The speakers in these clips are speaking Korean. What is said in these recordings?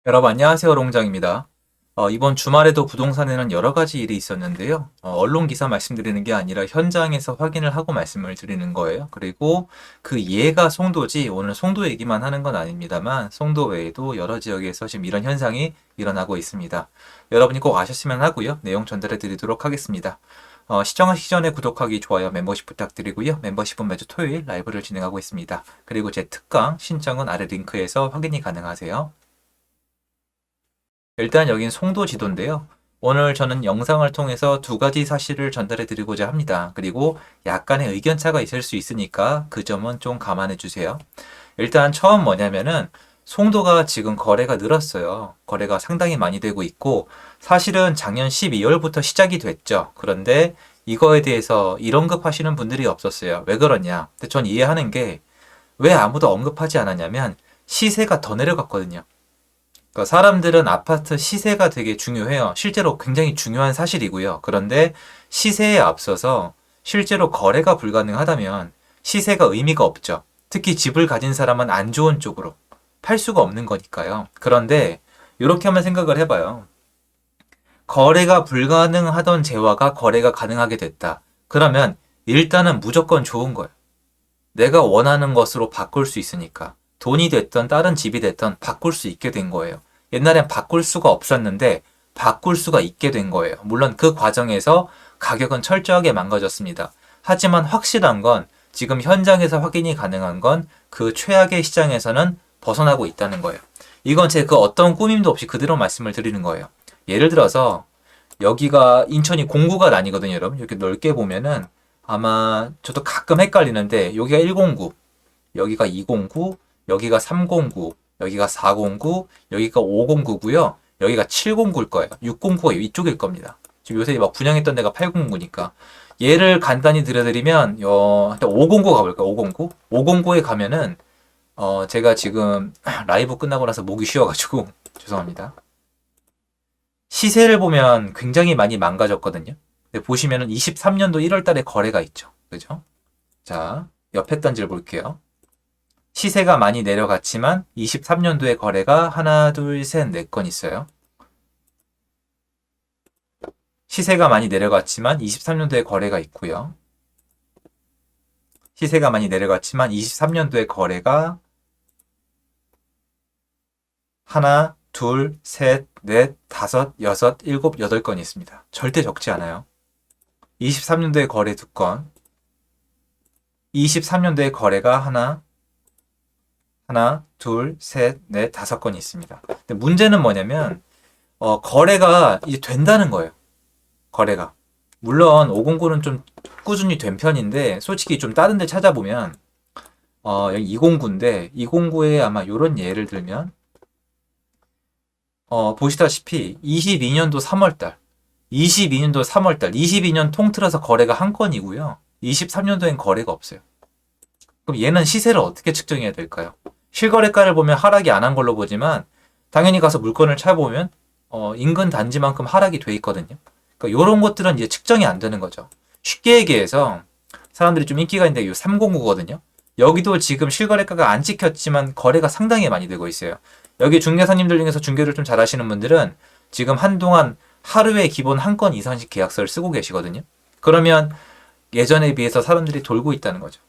여러분 안녕하세요. 롱장입니다. 이번 주말에도 부동산에는 여러 가지 일이 있었는데요. 언론 기사 말씀드리는 게 아니라 현장에서 확인을 하고 말씀을 드리는 거예요. 그리고 그 예가 송도지 오늘 송도 얘기만 하는 건 아닙니다만 송도 외에도 여러 지역에서 지금 이런 현상이 일어나고 있습니다. 여러분이 꼭 아셨으면 하고요. 내용 전달해 드리도록 하겠습니다. 시청하시기 전에 구독하기, 좋아요, 멤버십 부탁드리고요. 멤버십은 매주 토요일 라이브를 진행하고 있습니다. 그리고 제 특강 신청은 아래 링크에서 확인이 가능하세요. 일단 여긴 송도 지도인데요. 오늘 저는 영상을 통해서 두 가지 사실을 전달해 드리고자 합니다. 그리고 약간의 의견차가 있을 수 있으니까 그 점은 좀 감안해 주세요. 일단 처음 뭐냐면은 송도가 지금 거래가 늘었어요. 거래가 상당히 많이 되고 있고 사실은 작년 12월부터 시작이 됐죠. 그런데 이거에 대해서 일 언급하시는 분들이 없었어요. 왜 그러냐? 근데 전 이해하는 게 왜 아무도 언급하지 않았냐면 시세가 더 내려갔거든요. 그러니까 사람들은 아파트 시세가 되게 중요해요. 실제로 굉장히 중요한 사실이고요. 그런데 시세에 앞서서 실제로 거래가 불가능하다면 시세가 의미가 없죠. 특히 집을 가진 사람은 안 좋은 쪽으로 팔 수가 없는 거니까요. 그런데 이렇게 한번 생각을 해봐요. 거래가 불가능하던 재화가 거래가 가능하게 됐다. 그러면 일단은 무조건 좋은 거예요. 내가 원하는 것으로 바꿀 수 있으니까. 돈이 됐던 다른 집이 됐던 바꿀 수 있게 된 거예요. 옛날엔 바꿀 수가 없었는데 바꿀 수가 있게 된 거예요. 물론 그 과정에서 가격은 철저하게 망가졌습니다. 하지만 확실한 건 지금 현장에서 확인이 가능한 건 그 최악의 시장에서는 벗어나고 있다는 거예요. 이건 제 그 어떤 꾸밈도 없이 그대로 말씀을 드리는 거예요. 예를 들어서 여기가 인천이 공구가 나뉘거든요, 여러분. 이렇게 넓게 보면은 아마 저도 가끔 헷갈리는데 여기가 109, 여기가 209, 여기가 309, 여기가 409, 여기가 509고요. 여기가 709일 거예요. 609가 이쪽일 겁니다. 지금 요새 막 분양했던 데가 809니까. 얘를 간단히 들려드리면 509 가볼까요? 509? 509에 가면은 제가 지금 라이브 끝나고 나서 목이 쉬어가지고 죄송합니다. 시세를 보면 굉장히 많이 망가졌거든요. 근데 보시면은 23년도 1월 달에 거래가 있죠. 그죠? 자, 옆에 단지를 볼게요. 시세가 많이 내려갔지만 23년도에 거래가 하나, 둘, 셋, 네 건 있어요. 시세가 많이 내려갔지만 23년도에 거래가 있고요. 시세가 많이 내려갔지만 23년도에 거래가 하나, 둘, 셋, 넷, 다섯, 여섯, 일곱, 여덟 건이 있습니다. 절대 적지 않아요. 23년도에 거래 두 건, 23년도에 거래가 하나, 둘, 셋, 넷, 다섯 건이 있습니다. 근데 문제는 뭐냐면, 거래가 이제 된다는 거예요. 거래가. 물론, 509는 좀 꾸준히 된 편인데, 솔직히 좀 다른 데 찾아보면, 여기 209인데, 209에 아마 요런 예를 들면, 보시다시피, 22년도 3월달, 22년도 3월달, 22년 통틀어서 거래가 한 건이고요. 23년도엔 거래가 없어요. 그럼 얘는 시세를 어떻게 측정해야 될까요? 실거래가를 보면 하락이 안 한 걸로 보지만 당연히 가서 물건을 찾아보면 인근 단지만큼 하락이 돼 있거든요. 그러니까 이런 것들은 이제 측정이 안 되는 거죠. 쉽게 얘기해서 사람들이 좀 인기가 있는데 이 309거든요. 여기도 지금 실거래가가 안 찍혔지만 거래가 상당히 많이 되고 있어요. 여기 중개사님들 중에서 중개를 좀 잘하시는 분들은 지금 한동안 하루에 기본 한 건 이상씩 계약서를 쓰고 계시거든요. 그러면 예전에 비해서 사람들이 돌고 있다는 거죠.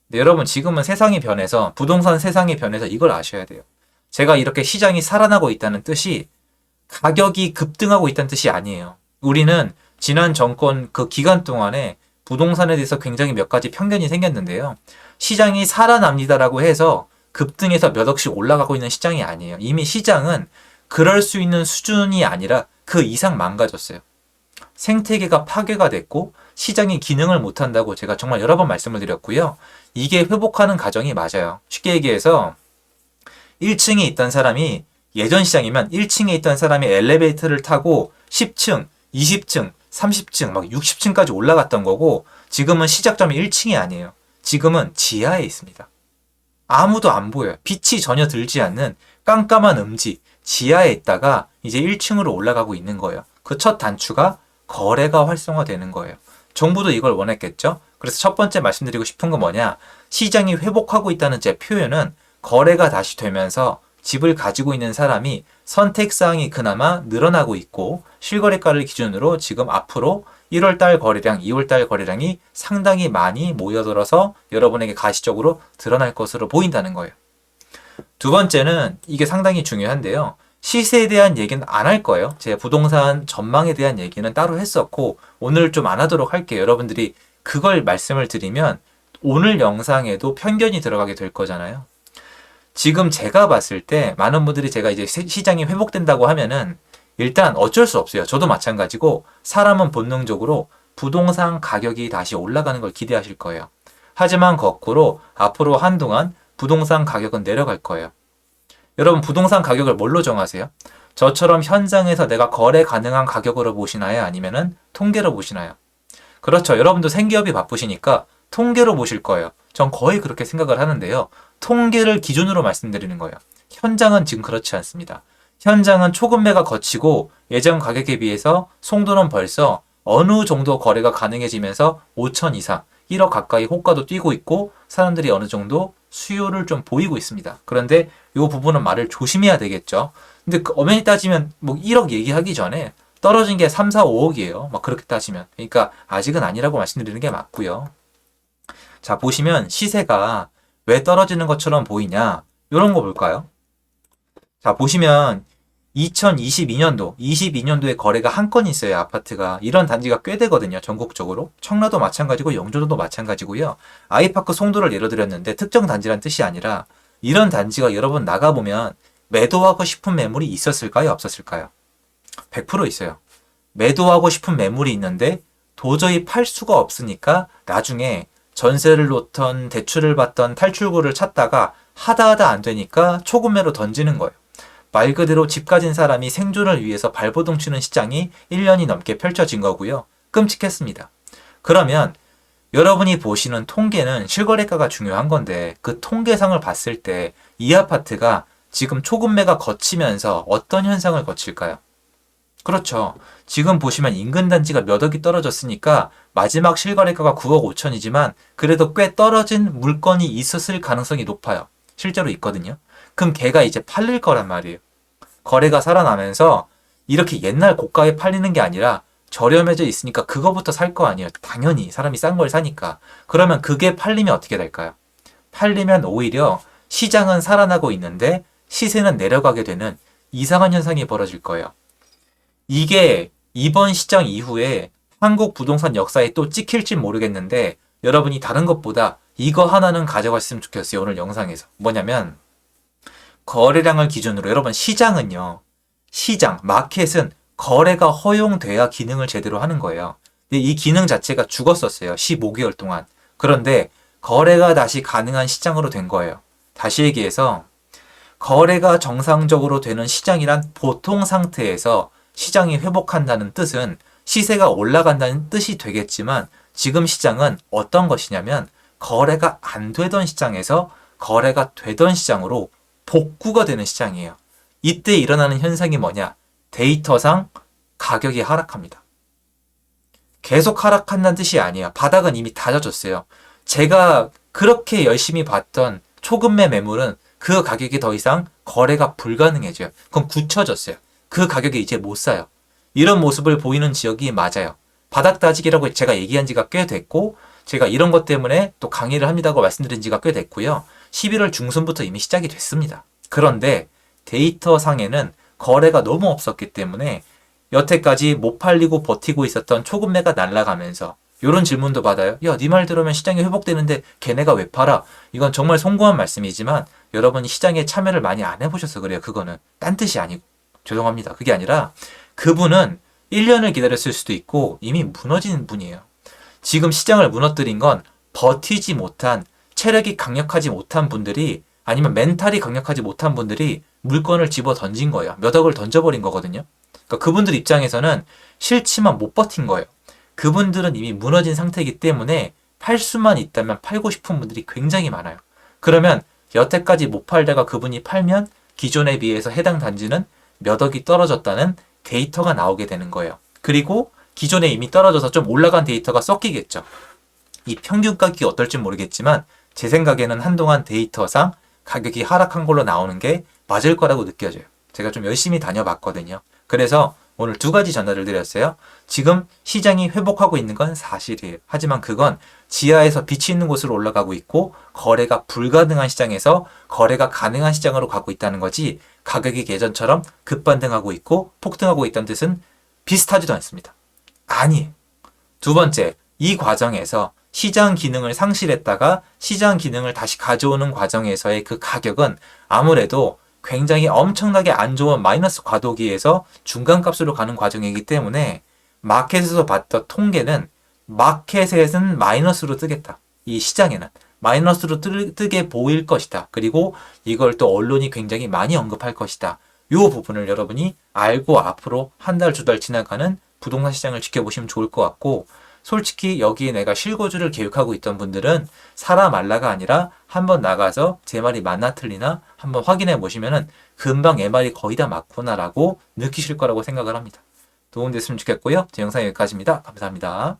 근데 여러분 지금은 세상이 변해서 부동산 세상이 변해서 이걸 아셔야 돼요. 제가 이렇게 시장이 살아나고 있다는 뜻이 가격이 급등하고 있다는 뜻이 아니에요. 우리는 지난 정권 그 기간 동안에 부동산에 대해서 굉장히 몇 가지 편견이 생겼는데요. 시장이 살아납니다라고 해서 급등해서 몇 억씩 올라가고 있는 시장이 아니에요. 이미 시장은 그럴 수 있는 수준이 아니라 그 이상 망가졌어요. 생태계가 파괴가 됐고 시장이 기능을 못한다고 제가 정말 여러 번 말씀을 드렸고요. 이게 회복하는 과정이 맞아요. 쉽게 얘기해서 1층에 있던 사람이 예전 시장이면 1층에 있던 사람이 엘리베이터를 타고 10층, 20층, 30층, 막 60층까지 올라갔던 거고 지금은 시작점이 1층이 아니에요. 지금은 지하에 있습니다. 아무도 안 보여요. 빛이 전혀 들지 않는 깜깜한 음지, 지하에 있다가 이제 1층으로 올라가고 있는 거예요. 그 첫 단추가 거래가 활성화되는 거예요. 정부도 이걸 원했겠죠? 그래서 첫 번째 말씀드리고 싶은 건 뭐냐? 시장이 회복하고 있다는 제 표현은 거래가 다시 되면서 집을 가지고 있는 사람이 선택사항이 그나마 늘어나고 있고 실거래가를 기준으로 지금 앞으로 1월달 거래량, 2월달 거래량이 상당히 많이 모여들어서 여러분에게 가시적으로 드러날 것으로 보인다는 거예요. 두 번째는 이게 상당히 중요한데요. 시세에 대한 얘기는 안 할 거예요. 제 부동산 전망에 대한 얘기는 따로 했었고 오늘 좀 안 하도록 할게요. 여러분들이 그걸 말씀을 드리면 오늘 영상에도 편견이 들어가게 될 거잖아요. 지금 제가 봤을 때 많은 분들이 제가 이제 시장이 회복된다고 하면은 일단 어쩔 수 없어요. 저도 마찬가지고 사람은 본능적으로 부동산 가격이 다시 올라가는 걸 기대하실 거예요. 하지만 거꾸로 앞으로 한동안 부동산 가격은 내려갈 거예요. 여러분 부동산 가격을 뭘로 정하세요? 저처럼 현장에서 내가 거래 가능한 가격으로 보시나요? 아니면은 통계로 보시나요? 그렇죠. 여러분도 생기업이 바쁘시니까 통계로 보실 거예요. 전 거의 그렇게 생각을 하는데요. 통계를 기준으로 말씀드리는 거예요. 현장은 지금 그렇지 않습니다. 현장은 초급매가 거치고 예전 가격에 비해서 송도는 벌써 어느 정도 거래가 가능해지면서 5천 이상, 1억 가까이 호가도 뛰고 있고 사람들이 어느 정도 수요를 좀 보이고 있습니다. 그런데 이 부분은 말을 조심해야 되겠죠. 근데 엄연히 따지면 뭐 1억 얘기하기 전에 떨어진 게 3, 4, 5억이에요. 막 그렇게 따지면. 그러니까 아직은 아니라고 말씀드리는 게 맞고요. 자, 보시면 시세가 왜 떨어지는 것처럼 보이냐? 이런 거 볼까요? 자, 보시면 2022년도, 22년도에 거래가 한 건 있어요, 아파트가. 이런 단지가 꽤 되거든요, 전국적으로. 청라도 마찬가지고 영종도도 마찬가지고요. 아이파크 송도를 예로 들었는데 특정 단지란 뜻이 아니라 이런 단지가 여러분 나가보면 매도하고 싶은 매물이 있었을까요, 없었을까요? 100% 있어요. 매도하고 싶은 매물이 있는데 도저히 팔 수가 없으니까 나중에 전세를 놓던 대출을 받던 탈출구를 찾다가 하다 안 되니까 초급매로 던지는 거예요. 말 그대로 집 가진 사람이 생존을 위해서 발버둥 치는 시장이 1년이 넘게 펼쳐진 거고요. 끔찍했습니다. 그러면 여러분이 보시는 통계는 실거래가가 중요한 건데 그 통계상을 봤을 때 이 아파트가 지금 초급매가 거치면서 어떤 현상을 거칠까요? 그렇죠. 지금 보시면 인근 단지가 몇 억이 떨어졌으니까 마지막 실거래가가 9억 5천이지만 그래도 꽤 떨어진 물건이 있었을 가능성이 높아요. 실제로 있거든요. 그럼 걔가 이제 팔릴 거란 말이에요. 거래가 살아나면서 이렇게 옛날 고가에 팔리는 게 아니라 저렴해져 있으니까 그거부터 살 거 아니에요. 당연히 사람이 싼 걸 사니까. 그러면 그게 팔리면 어떻게 될까요? 팔리면 오히려 시장은 살아나고 있는데 시세는 내려가게 되는 이상한 현상이 벌어질 거예요. 이게 이번 시장 이후에 한국 부동산 역사에 또 찍힐지 모르겠는데 여러분이 다른 것보다 이거 하나는 가져갔으면 좋겠어요. 오늘 영상에서. 뭐냐면 거래량을 기준으로 여러분 시장은요. 시장, 마켓은 거래가 허용돼야 기능을 제대로 하는 거예요. 근데 이 기능 자체가 죽었었어요. 15개월 동안. 그런데 거래가 다시 가능한 시장으로 된 거예요. 다시 얘기해서 거래가 정상적으로 되는 시장이란 보통 상태에서 시장이 회복한다는 뜻은 시세가 올라간다는 뜻이 되겠지만 지금 시장은 어떤 것이냐면 거래가 안 되던 시장에서 거래가 되던 시장으로 복구가 되는 시장이에요. 이때 일어나는 현상이 뭐냐? 데이터상 가격이 하락합니다. 계속 하락한다는 뜻이 아니에요. 바닥은 이미 다 젖었어요. 제가 그렇게 열심히 봤던 초급매 매물은 그 가격이 더 이상 거래가 불가능해져요. 그럼 굳혀졌어요. 그 가격에 이제 못 사요. 이런 모습을 보이는 지역이 맞아요. 바닥 다지기라고 제가 얘기한 지가 꽤 됐고 제가 이런 것 때문에 또 강의를 합니다고 말씀드린 지가 꽤 됐고요. 11월 중순부터 이미 시작이 됐습니다. 그런데 데이터상에는 거래가 너무 없었기 때문에 여태까지 못 팔리고 버티고 있었던 초급매가 날아가면서 이런 질문도 받아요. 야, 네 말 들으면 시장이 회복되는데 걔네가 왜 팔아? 이건 정말 송구한 말씀이지만 여러분이 시장에 참여를 많이 안 해보셔서 그래요. 그거는 딴 뜻이 아니고 죄송합니다. 그게 아니라 그분은 1년을 기다렸을 수도 있고 이미 무너진 분이에요. 지금 시장을 무너뜨린 건 버티지 못한 체력이 강력하지 못한 분들이 아니면 멘탈이 강력하지 못한 분들이 물건을 집어 던진 거예요. 몇 억을 던져버린 거거든요. 그러니까 그분들 입장에서는 싫지만 못 버틴 거예요. 그분들은 이미 무너진 상태이기 때문에 팔 수만 있다면 팔고 싶은 분들이 굉장히 많아요. 그러면 여태까지 못 팔다가 그분이 팔면 기존에 비해서 해당 단지는 몇 억이 떨어졌다는 데이터가 나오게 되는 거예요. 그리고 기존에 이미 떨어져서 좀 올라간 데이터가 섞이겠죠. 이 평균 가격이 어떨지 모르겠지만 제 생각에는 한동안 데이터상 가격이 하락한 걸로 나오는 게 맞을 거라고 느껴져요. 제가 좀 열심히 다녀봤거든요. 그래서 오늘 두 가지 전달을 드렸어요. 지금 시장이 회복하고 있는 건 사실이에요. 하지만 그건 지하에서 빛이 있는 곳으로 올라가고 있고 거래가 불가능한 시장에서 거래가 가능한 시장으로 가고 있다는 거지, 가격이 예전처럼 급반등하고 있고 폭등하고 있다는 뜻은 비슷하지도 않습니다. 아니에요. 두 번째, 이 과정에서 시장 기능을 상실했다가 시장 기능을 다시 가져오는 과정에서의 그 가격은 아무래도 굉장히 엄청나게 안 좋은 마이너스 과도기에서 중간값으로 가는 과정이기 때문에 마켓에서 봤던 통계는 마켓에는 마이너스로 뜨겠다. 이 시장에는 마이너스로 뜨게 보일 것이다. 그리고 이걸 또 언론이 굉장히 많이 언급할 것이다. 이 부분을 여러분이 알고 앞으로 한 달, 두 달 지나가는 부동산 시장을 지켜보시면 좋을 것 같고, 솔직히 여기에 내가 실거주를 계획하고 있던 분들은 사라 말라가 아니라 한번 나가서 제 말이 맞나 틀리나 한번 확인해 보시면은 금방 내 말이 거의 다 맞구나라고 느끼실 거라고 생각을 합니다. 도움됐으면 좋겠고요. 제 영상 여기까지입니다. 감사합니다.